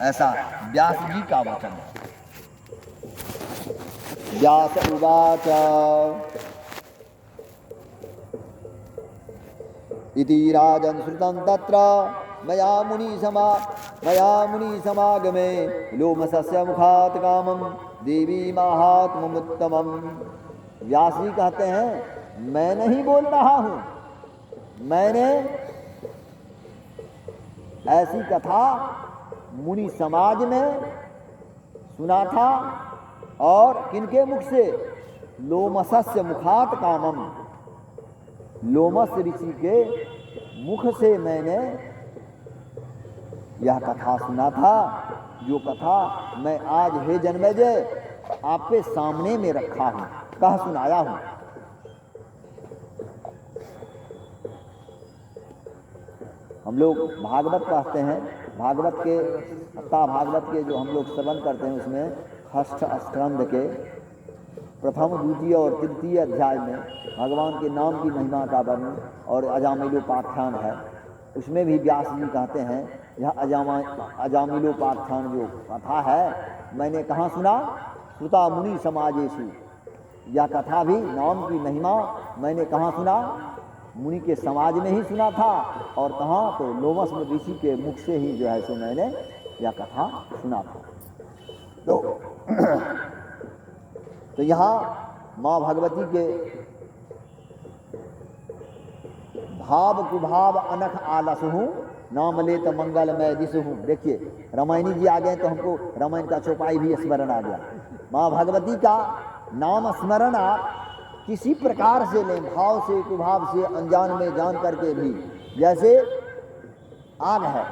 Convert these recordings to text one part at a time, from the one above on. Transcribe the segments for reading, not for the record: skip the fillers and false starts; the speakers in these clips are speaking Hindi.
ऐसा व्यास जी का वचन है। व्यास उवाच इति राजन् श्रुतं तत्र मया मुनि समागमे लोमसस्य मुखात् कामं देवी माहात्म्यमुत्तमम्। व्यास जी कहते हैं मैं नहीं बोल रहा हूं, मैंने ऐसी कथा मुनि समाज में सुना था। और किनके मुख से? लोमसस्य मुखात कामम, लोमस ऋषि के मुख से मैंने यह कथा सुना था, जो कथा मैं आज हे जन्मेजय आपके सामने में रखा हूं, कह सुनाया हूं। हम लोग भागवत पढ़ते हैं, भागवत के अत्ता भागवत के जो हम लोग श्रवण करते हैं उसमें षष्ठ स्कंद के प्रथम द्वितीय और तृतीय अध्याय में भगवान के नाम की महिमा का वर्णन और अजामिलोपाख्यान है। उसमें भी व्यास जी कहते हैं यह अजामिलोपाख्यान जो कथा है मैंने कहाँ सुना? श्रुता मुनि समाजेषु। यह कथा भी नाम की महिमा मैंने कहाँ सुना? मुनि के समाज में ही सुना था। और कहाँ? तो लोमस ऋषि के मुख से ही जो है सो मैंने यह कथा सुना था। तो यहाँ माँ भगवती के भाव कुभाव अनख आलस हूँ, नाम लेत मंगलमय दिस हूँ। देखिए रामायणी जी आ गए तो हमको रामायण का चौपाई भी स्मरण आ गया। माँ भगवती का नाम स्मरण आप किसी प्रकार से लें, भाव से कुभाव से, अनजान में जान करके भी। जैसे आग है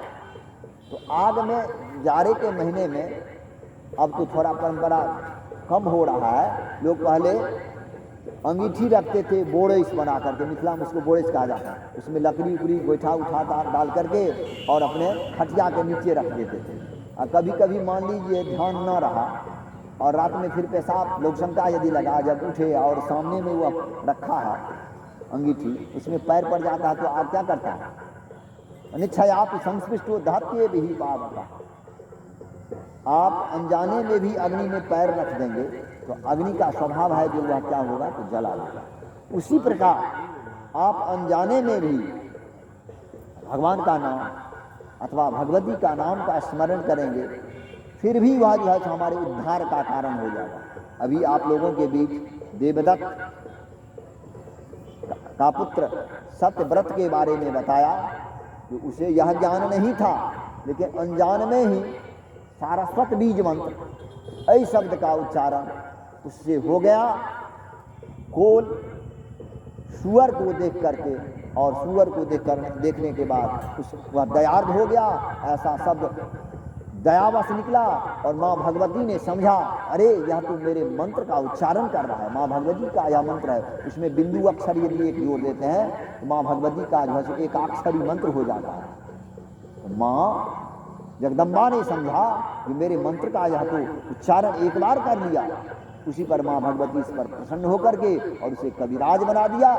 तो आग में जाड़े के महीने में, अब तो थोड़ा परंपरा कम हो रहा है, लोग पहले अंगीठी रखते थे बोड़ेस बना करके, मिथिला में उसको बोड़ेस कहा जाता है। उसमें लकड़ी उकड़ी गोईठा उठा डाल करके और अपने खटिया के नीचे रख देते थे। और कभी कभी मान लीजिए ध्यान न रहा और रात में फिर पेशाब लोग शंका यदि लगा, जब उठे और सामने में वो रखा है अंगीठी, उसमें पैर पड़ जाता है तो आप क्या करता है? निश्चय आप संस्पृष्ट हो धात्य भी पावता, आप अनजाने में भी अग्नि में पैर रख देंगे तो अग्नि का स्वभाव है जो वह क्या होगा तो जला देगा। उसी प्रकार आप अनजाने में भी भगवान का नाम अथवा भगवती का नाम का स्मरण करेंगे, फिर भी वह जो है हमारे उद्धार का कारण हो जाएगा। अभी आप लोगों के बीच देवदत्त का पुत्र सत्यव्रत के बारे में बताया, तो उसे यह ज्ञान नहीं था, लेकिन अनजान में ही सारस्वत बीज मंत्र ऐ शब्द का उच्चारण उससे हो गया। कोल सुअर को देख करके और सुअर को देखने के बाद वह दयार्द हो गया, ऐसा शब्द दयावश निकला। और माँ भगवती ने समझा अरे यह तो मेरे मंत्र का उच्चारण कर रहा है, माँ भगवती का यह मंत्र है। उसमें बिंदु अक्षर यदि एक जोड़ देते हैं तो माँ भगवती का जो है एक अक्षरी मंत्र हो जाता है। तो माँ जगदम्बा ने समझा कि मेरे मंत्र का यह तो उच्चारण एक बार कर लिया। उसी पर माँ भगवती इस पर प्रसन्न होकर के और उसे कविराज बना दिया।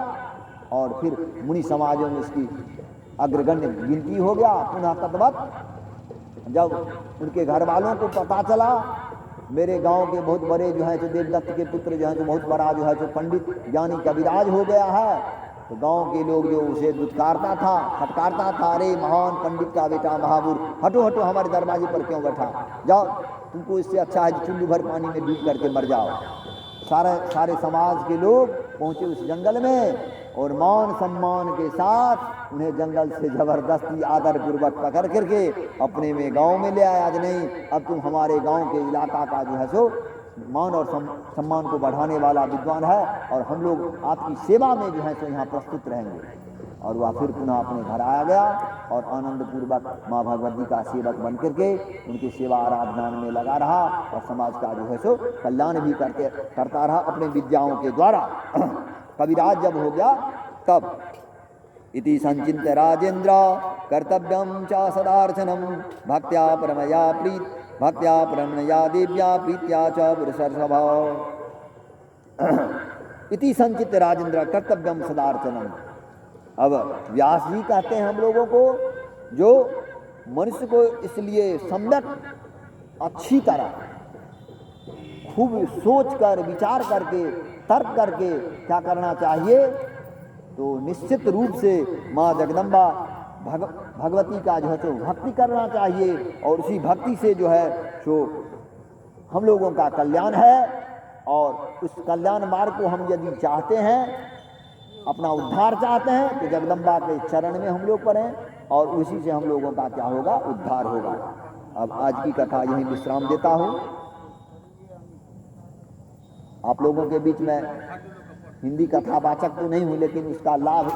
और फिर मुनि समाजों में इसकी अग्रगण्य गिनती हो गया। पुनः तद्वत जब उनके घर वालों को पता चला मेरे गांव के बहुत बड़े जो है जो देवदत्त के पुत्र जो है जो बहुत बड़ा जो है जो पंडित ज्ञानी कविराज हो गया है, तो गांव के लोग जो उसे दुत्कारता था, फटकारता था, अरे महान पंडित का बेटा महाबूर, हटो हटो हमारे दरवाजे पर क्यों बैठा, जाओ तुमको इससे अच्छा है चुल्लू भर पानी में डूब करके मर जाओ। सारे समाज के लोग पहुंचे उस जंगल में और मान सम्मान के साथ उन्हें जंगल से जबरदस्ती आदर पूर्वक पकड़ करके अपने में गांव में ले आया। आज नहीं, अब तुम हमारे गांव के इलाका का जो है सो मान और सम्मान को बढ़ाने वाला विद्वान है और हम लोग आपकी सेवा में जो है सो यहाँ प्रस्तुत रहेंगे। और वह फिर पुनः अपने घर आया गया और आनंद पूर्वक माँ भगवती का सेवक बन करके उनकी सेवा आराधना में लगा रहा और समाज का जो है सो कल्याण भी करता रहा अपने विद्याओं के द्वारा। कविराज जब हो गया तब इति संचिन्त्य राजेन्द्र कर्तव्यं च सदार्चनम भक्त्या परमया देव्या प्रीत्या च पुरुषर्षभ। इति संचित्य राजेन्द्र कर्तव्यम सदार्चनम। अब व्यास जी कहते हैं हम लोगों को जो मनुष्य को इसलिए सम्यक अच्छी तरह खूब सोच कर विचार करके तर्क करके क्या करना चाहिए, तो निश्चित रूप से माँ जगदम्बा भगवती का जो है सो भक्ति करना चाहिए, और उसी भक्ति से जो है सो हम लोगों का कल्याण है। और उस कल्याण मार्ग को हम यदि चाहते हैं, अपना उद्धार चाहते हैं, तो जगदम्बा के चरण में हम लोग पड़ें, और उसी से हम लोगों का क्या होगा, उद्धार होगा। अब आज की कथा यहीं विश्राम देता हूँ। आप लोगों के बीच में हिंदी कथावाचक तो नहीं हूँ, लेकिन उसका लाभ